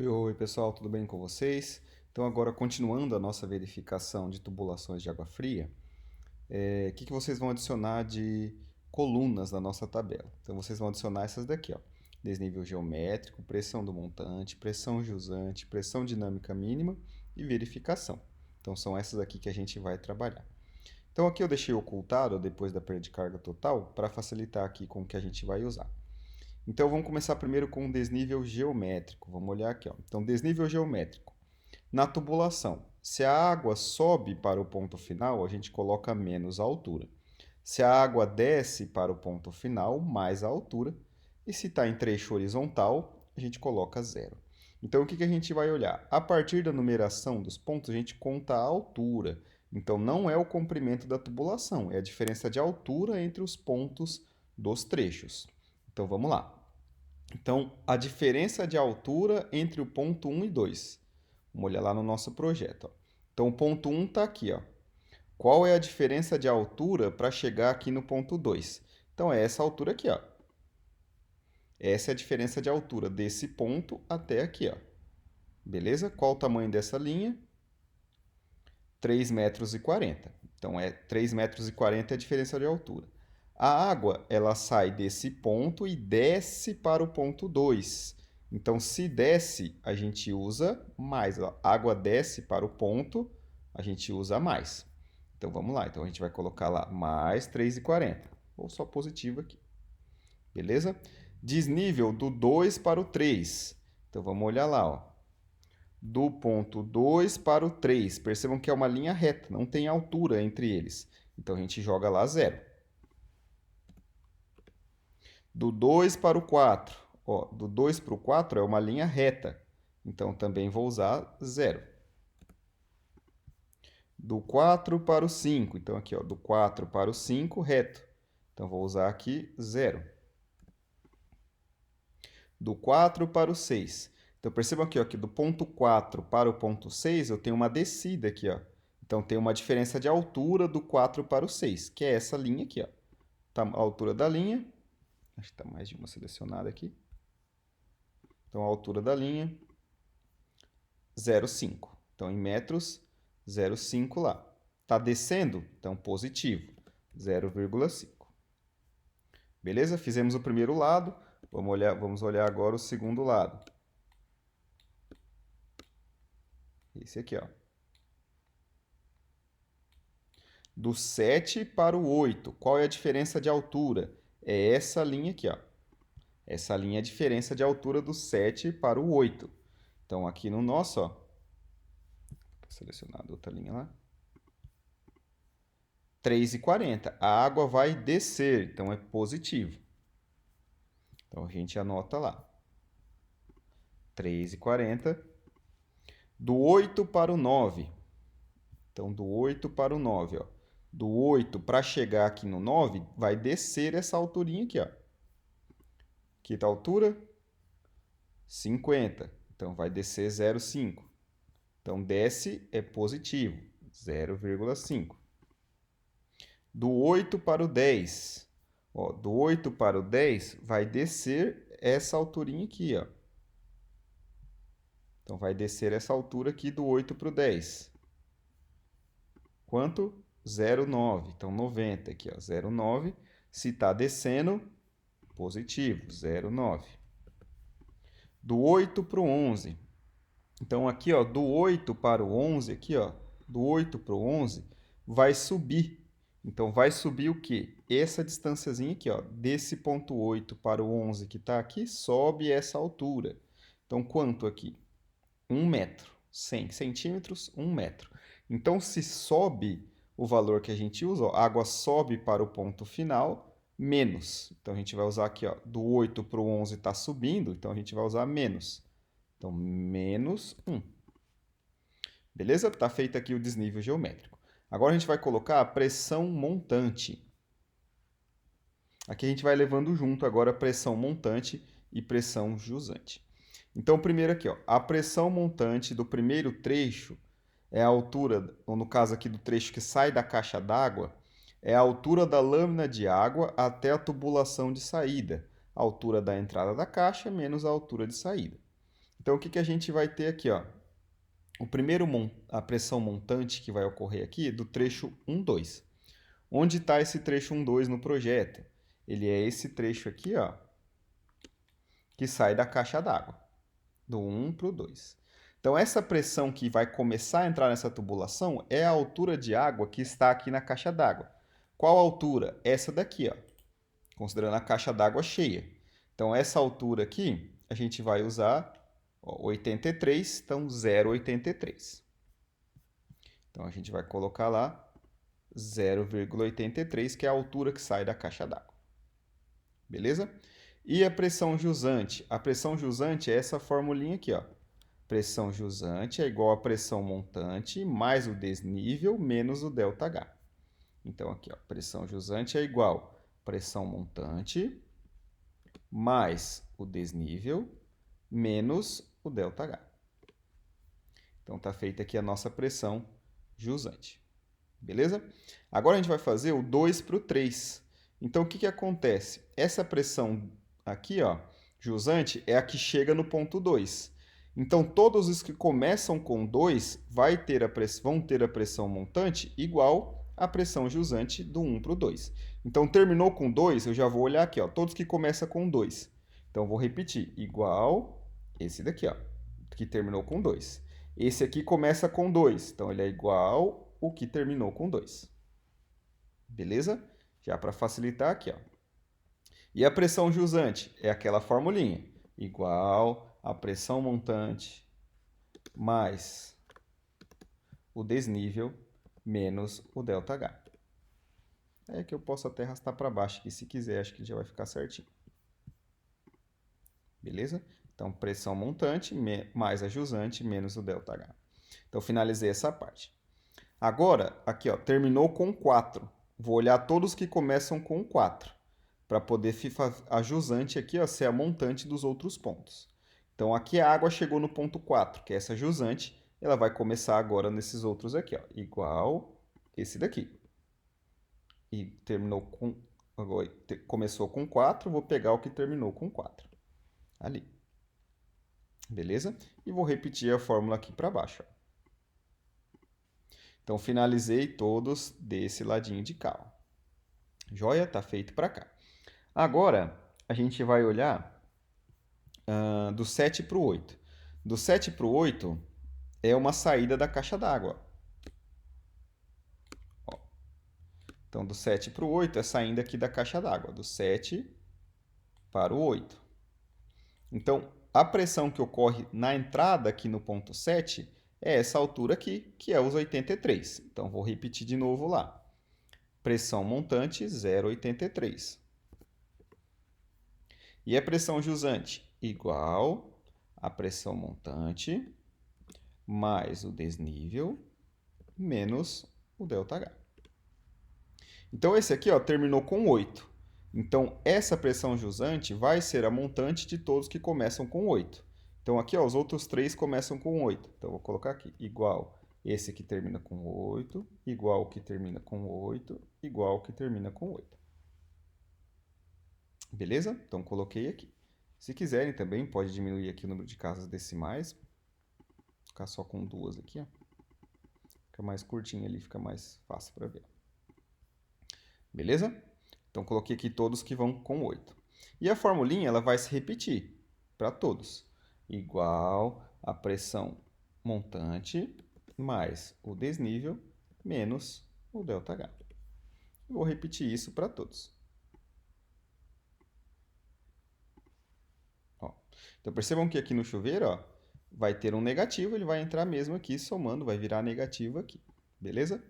Oi, pessoal, tudo bem com vocês? Então, agora continuando a nossa verificação de tubulações de água fria, o que vocês vão adicionar de colunas na nossa tabela? Então, vocês vão adicionar essas daqui, ó. Desnível geométrico, pressão do montante, pressão jusante, pressão dinâmica mínima e verificação. Então, são essas aqui que a gente vai trabalhar. Então, aqui eu deixei ocultado, depois da perda de carga total, para facilitar aqui com o que a gente vai usar. Então, vamos começar primeiro com o desnível geométrico. Vamos olhar aqui, ó. Então, desnível geométrico. Na tubulação, se a água sobe para o ponto final, a gente coloca menos a altura. Se a água desce para o ponto final, mais a altura. E se está em trecho horizontal, a gente coloca zero. Então, o que a gente vai olhar? A partir da numeração dos pontos, a gente conta a altura. Então, não é o comprimento da tubulação, é a diferença de altura entre os pontos dos trechos. Então, vamos lá. Então, a diferença de altura entre o ponto 1 e 2. Vamos olhar lá no nosso projeto. Ó. Então, o ponto 1 está aqui. Ó. Qual é a diferença de altura para chegar aqui no ponto 2? Então, é essa altura aqui. Ó. Essa é a diferença de altura desse ponto até aqui. Ó. Beleza? Qual o tamanho dessa linha? 3,40 metros. Então, 3,40 metros é a diferença de altura. A água, ela sai desse ponto e desce para o ponto 2. Então, se desce, a gente usa mais. A água desce para o ponto, a gente usa mais. Então, vamos lá. Então, a gente vai colocar lá mais 3,40. Ou só positivo aqui. Beleza? Desnível do 2 para o 3. Então, vamos olhar lá, ó. Do ponto 2 para o 3. Percebam que é uma linha reta, não tem altura entre eles. Então, a gente joga lá 0. Do 2 para o 4. Ó, do 2 para o 4 é uma linha reta. Então, também vou usar 0. Do 4 para o 5. Então, aqui, ó, do 4 para o 5, reto. Então, vou usar aqui 0. Do 4 para o 6. Então, percebam aqui, ó, que do ponto 4 para o ponto 6, eu tenho uma descida aqui. Ó. Então, tem uma diferença de altura do 4 para o 6, que é essa linha aqui. Ó. Tá a altura da linha. Acho que está mais de uma selecionada aqui. Então, a altura da linha, 0,5. Então, em metros, 0,5 lá. Está descendo? Então, positivo, 0,5. Beleza? Fizemos o primeiro lado. Vamos olhar agora o segundo lado. Esse aqui, ó. Do 7 para o 8. Qual é a diferença de altura? É essa linha aqui, ó. Essa linha é a diferença de altura do 7 para o 8. Então, aqui no nosso, ó, selecionado outra linha lá. 3,40. A água vai descer, então é positivo. Então, a gente anota lá. 3,40. Do 8 para o 9. Então, do 8 para o 9, ó. Do 8 para chegar aqui no 9, vai descer essa alturinha aqui, ó. Que tá a altura? 50. Então, vai descer 0,5. Então, desce é positivo, 0,5. Do 8 para o 10. Ó, do 8 para o 10, vai descer essa alturinha aqui, ó. Então, vai descer essa altura aqui do 8 para o 10. Quanto? 0,9. Então, 90 aqui, ó, 0,9. Se está descendo, positivo, 0,9. Do 8 para o 11. Então, aqui, ó, do 8 para o 11, aqui, ó, do 8 para o 11, vai subir. Então, vai subir o quê? Essa distânciazinha aqui, ó, desse ponto 8 para o 11 que está aqui, sobe essa altura. Então, quanto aqui? 1 metro. 100 centímetros, 1 metro. Então, se sobe o valor que a gente usa, ó, a água sobe para o ponto final, menos. Então, a gente vai usar aqui, ó, do 8 para o 11 está subindo, então a gente vai usar menos. Então, menos 1. Beleza? Está feito aqui o desnível geométrico. Agora a gente vai colocar a pressão montante. Aqui a gente vai levando junto agora a pressão montante e pressão jusante. Então, primeiro aqui, ó, a pressão montante do primeiro trecho é a altura, ou no caso aqui do trecho que sai da caixa d'água, é a altura da lâmina de água até a tubulação de saída. A altura da entrada da caixa menos a altura de saída. Então, o que que a gente vai ter aqui, ó? A pressão montante que vai ocorrer aqui é do trecho 1,2. Onde está esse trecho 1,2 no projeto? Ele é esse trecho aqui, ó, que sai da caixa d'água, do 1 para o 2. Então, essa pressão que vai começar a entrar nessa tubulação é a altura de água que está aqui na caixa d'água. Qual altura? Essa daqui, ó, considerando a caixa d'água cheia. Então, essa altura aqui, a gente vai usar 83, então 0,83. Então, a gente vai colocar lá 0,83, que é a altura que sai da caixa d'água. Beleza? E a pressão jusante? A pressão jusante é essa formulinha aqui, ó. Pressão jusante é igual a pressão montante mais o desnível menos o ΔH. Então, aqui, ó, pressão jusante é igual a pressão montante mais o desnível menos o ΔH. Então, está feita aqui a nossa pressão jusante. Beleza? Agora a gente vai fazer o 2 para o 3. Então, o que que acontece? Essa pressão aqui, ó, jusante, é a que chega no ponto 2. Então, todos os que começam com 2 vão ter a pressão montante igual à pressão jusante do 1 para o 2. Então, terminou com 2, eu já vou olhar aqui, ó, todos que começam com 2. Então, vou repetir, igual esse daqui, ó, que terminou com 2. Esse aqui começa com 2, então ele é igual o que terminou com 2. Beleza? Já para facilitar aqui, ó. E a pressão jusante é aquela formulinha, igual a pressão montante mais o desnível menos o ΔH. É que eu posso até arrastar para baixo aqui se quiser, acho que já vai ficar certinho. Beleza? Então, pressão montante mais a jusante menos o ΔH. Então, finalizei essa parte. Agora, aqui, ó, terminou com 4. Vou olhar todos que começam com 4, para poder a jusante aqui, ó, ser a montante dos outros pontos. Então, aqui a água chegou no ponto 4, que é essa jusante, ela vai começar agora nesses outros aqui, ó, igual esse daqui. E terminou com, começou com 4, vou pegar o que terminou com 4. Ali. Beleza? E vou repetir a fórmula aqui para baixo, ó. Então, finalizei todos desse ladinho de cá. Ó. Joia? Tá feito para cá. Agora, a gente vai olhar do 7 para o 8. Do 7 para o 8 é uma saída da caixa d'água. Então, do 7 para o 8 é saindo aqui da caixa d'água. Do 7 para o 8. Então, a pressão que ocorre na entrada aqui no ponto 7 é essa altura aqui, que é os 83. Então, vou repetir de novo lá. Pressão montante, 0,83. E a pressão jusante? Igual a pressão montante mais o desnível menos o ΔH. Então, esse aqui, ó, terminou com 8. Então, essa pressão jusante vai ser a montante de todos que começam com 8. Então, aqui, ó, os outros 3 começam com 8. Então, vou colocar aqui, igual esse que termina com 8, igual o que termina com 8, igual o que termina com 8. Beleza? Então, coloquei aqui. Se quiserem também, pode diminuir aqui o número de casas decimais. Ficar só com 2 aqui, ó. Fica mais curtinho ali, fica mais fácil para ver. Beleza? Então, coloquei aqui todos que vão com 8. E a formulinha ela vai se repetir para todos. Igual a pressão montante mais o desnível menos o ΔH. Vou repetir isso para todos. Ó. Então, percebam que aqui no chuveiro, ó, vai ter um negativo, ele vai entrar mesmo aqui somando, vai virar negativo aqui. Beleza?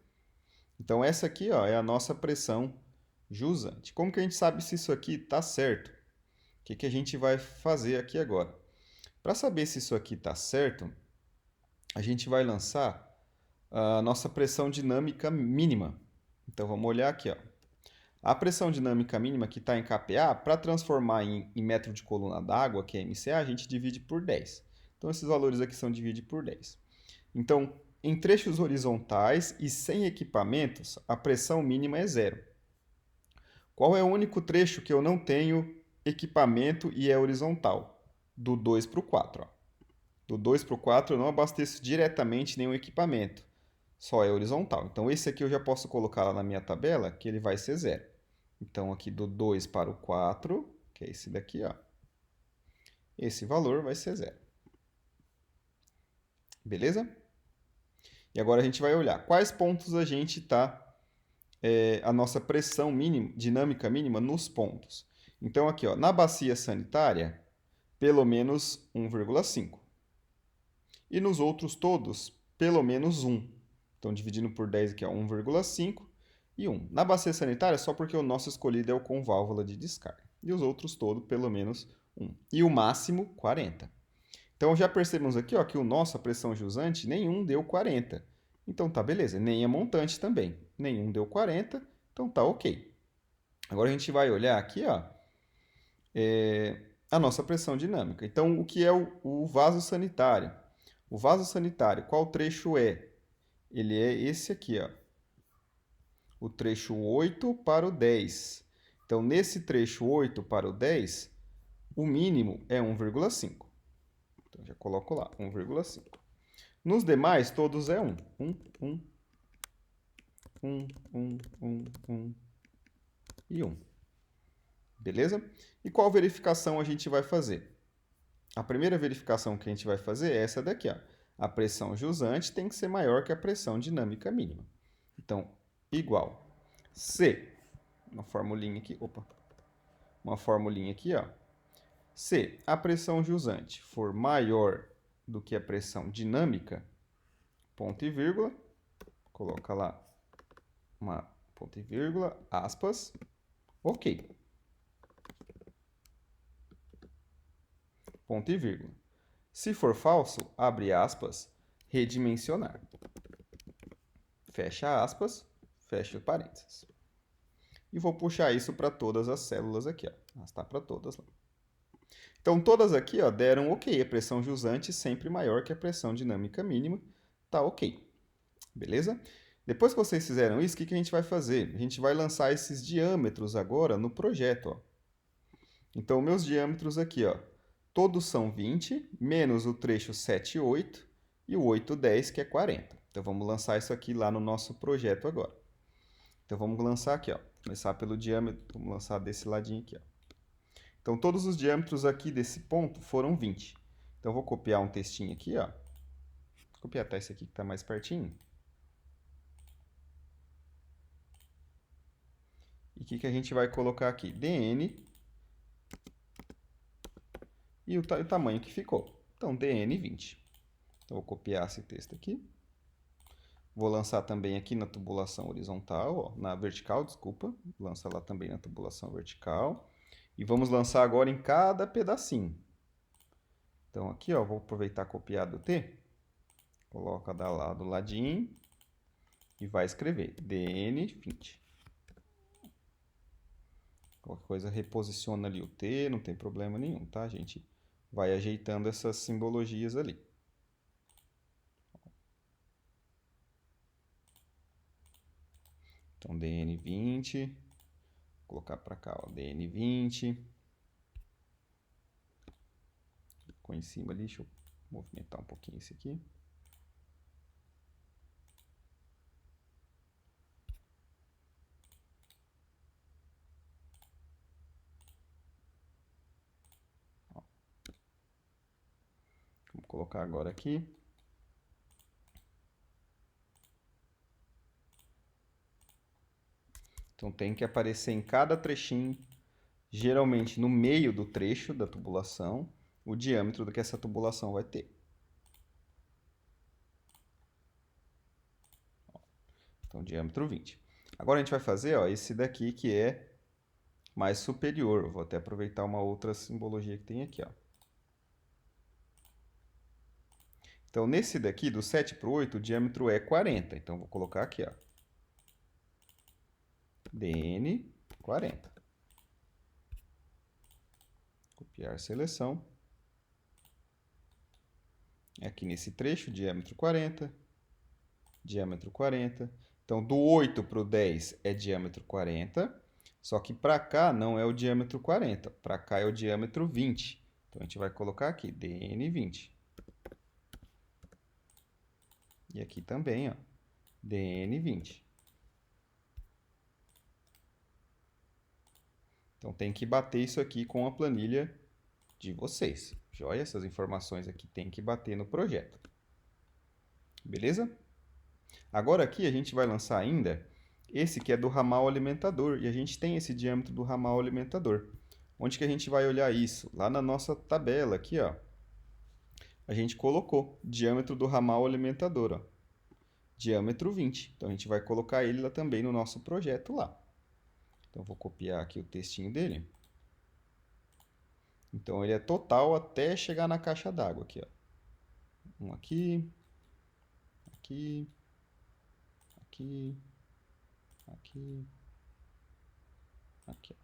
Então, essa aqui, ó, é a nossa pressão jusante. Como que a gente sabe se isso aqui está certo? O que que a gente vai fazer aqui agora? Para saber se isso aqui está certo, a gente vai lançar a nossa pressão dinâmica mínima. Então, vamos olhar aqui, ó. A pressão dinâmica mínima que está em kPa, para transformar em metro de coluna d'água, que é MCA, a gente divide por 10. Então, esses valores aqui são divididos por 10. Então, em trechos horizontais e sem equipamentos, a pressão mínima é 0. Qual é o único trecho que eu não tenho equipamento e é horizontal? Do 2 para o 4. Ó. Do 2 para o 4 eu não abasteço diretamente nenhum equipamento, só é horizontal. Então esse aqui eu já posso colocar lá na minha tabela que ele vai ser 0. Então aqui do 2 para o 4, que é esse daqui, ó, esse valor vai ser 0. Beleza? E agora a gente vai olhar quais pontos a gente está, a nossa pressão mínima, dinâmica mínima nos pontos. Então aqui, ó, na bacia sanitária, pelo menos 1,5. E nos outros todos, pelo menos 1. Então, dividindo por 10 aqui, ó, 1,5 e 1. Na bacia sanitária, só porque o nosso escolhido é o com válvula de descarga. E os outros todos, pelo menos 1. E o máximo, 40. Então, já percebemos aqui, ó, que o nosso, a pressão jusante, nenhum deu 40. Então, tá beleza. Nem a montante também. Nenhum deu 40, então tá ok. Agora a gente vai olhar aqui, ó, a nossa pressão dinâmica. Então, o que é o vaso sanitário? O vaso sanitário, qual trecho é? Ele é esse aqui, ó. O trecho 8 para o 10. Então, nesse trecho 8 para o 10, o mínimo é 1,5. Então, já coloco lá, 1,5. Nos demais, todos é 1. 1 e 1. Beleza? E qual verificação a gente vai fazer? A primeira verificação que a gente vai fazer é essa daqui, ó. A pressão jusante tem que ser maior que a pressão dinâmica mínima. Então, igual. Se, uma formulinha aqui, ó. Se a pressão jusante for maior do que a pressão dinâmica, ponto e vírgula, coloca lá uma ponto e vírgula, aspas, ok. Ponto e vírgula. Se for falso, abre aspas, redimensionar. Fecha aspas, fecha parênteses. E vou puxar isso para todas as células aqui, ó. Arrastar para todas lá. Então, todas aqui, ó, deram ok. A pressão jusante sempre maior que a pressão dinâmica mínima. Tá ok. Beleza? Depois que vocês fizeram isso, o que a gente vai fazer? A gente vai lançar esses diâmetros agora no projeto, ó. Então, meus diâmetros aqui, ó, todos são 20, menos o trecho 7 e 8, e o 8 e 10, que é 40. Então, vamos lançar isso aqui lá no nosso projeto agora. Então, vamos lançar aqui, ó. Começar pelo diâmetro, vamos lançar desse ladinho aqui, ó. Então, todos os diâmetros aqui desse ponto foram 20. Então, eu vou copiar um textinho aqui, ó. Vou copiar até esse aqui que está mais pertinho. E o que a gente vai colocar aqui? dn e o tamanho que ficou. Então, dn 20. Então, vou copiar esse texto aqui. Vou lançar também aqui na tubulação horizontal, ó, na vertical, desculpa. Lança lá também na tubulação vertical. E vamos lançar agora em cada pedacinho. Então, aqui, ó, vou aproveitar e copiar do T. Coloca lá do ladinho e vai escrever dn 20. Qualquer coisa reposiciona ali o T, não tem problema nenhum, tá? A gente vai ajeitando essas simbologias ali. Então, dn 20. Vou colocar para cá, ó, dn 20. Ficou em cima ali, deixa eu movimentar um pouquinho esse aqui. Vou colocar agora aqui. Então tem que aparecer em cada trechinho, geralmente no meio do trecho da tubulação, o diâmetro do que essa tubulação vai ter. Então, diâmetro 20. Agora a gente vai fazer, ó, esse daqui que é mais superior. Eu vou até aproveitar uma outra simbologia que tem aqui, ó. Então, nesse daqui, do 7 para o 8, o diâmetro é 40. Então, vou colocar aqui, ó. dn 40. Copiar seleção. Aqui nesse trecho, diâmetro 40. Diâmetro 40. Então, do 8 para o 10 é diâmetro 40. Só que para cá não é o diâmetro 40. Para cá é o diâmetro 20. Então, a gente vai colocar aqui, dn 20. E aqui também, ó, DN20. Então tem que bater isso aqui com a planilha de vocês. Joia? Essas informações aqui tem que bater no projeto. Beleza? Agora aqui a gente vai lançar ainda esse que é do ramal alimentador. E a gente tem esse diâmetro do ramal alimentador. Onde que a gente vai olhar isso? Lá na nossa tabela aqui, ó. A gente colocou diâmetro do ramal alimentador, ó. Diâmetro 20. Então a gente vai colocar ele lá também no nosso projeto lá. Então vou copiar aqui o textinho dele. Então ele é total até chegar na caixa d'água aqui, ó. Um aqui, aqui, aqui, aqui, aqui.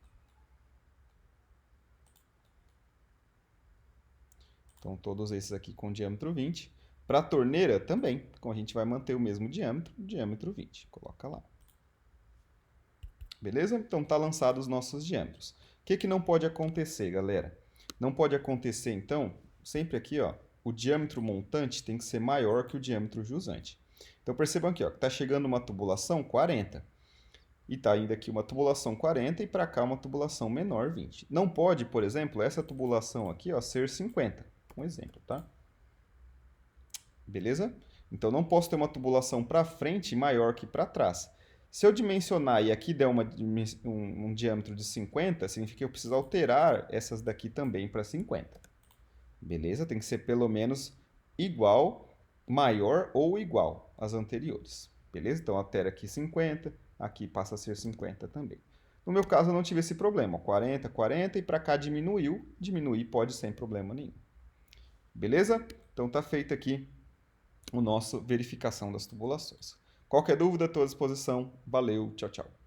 Então todos esses aqui com diâmetro 20. Para a torneira também, então a gente vai manter o mesmo diâmetro 20. Coloca lá. Beleza? Então tá lançado os nossos diâmetros. O que não pode acontecer, galera? Não pode acontecer, então, sempre aqui, ó, o diâmetro montante tem que ser maior que o diâmetro jusante. Então percebam aqui, ó, que está chegando uma tubulação 40. E está indo aqui uma tubulação 40 e para cá uma tubulação menor 20. Não pode, por exemplo, essa tubulação aqui, ó, ser 50. Um exemplo, tá? Beleza? Então não posso ter uma tubulação para frente maior que para trás. Se eu dimensionar e aqui der um diâmetro de 50, significa que eu preciso alterar essas daqui também para 50. Beleza? Tem que ser pelo menos igual, maior ou igual às anteriores. Beleza? Então altera aqui 50, aqui passa a ser 50 também. No meu caso eu não tive esse problema, 40, 40 e para cá diminuiu, diminuir pode sem problema nenhum. Beleza? Então tá feito aqui o nosso verificação das tubulações. Qualquer dúvida, estou à disposição. Valeu, tchau, tchau.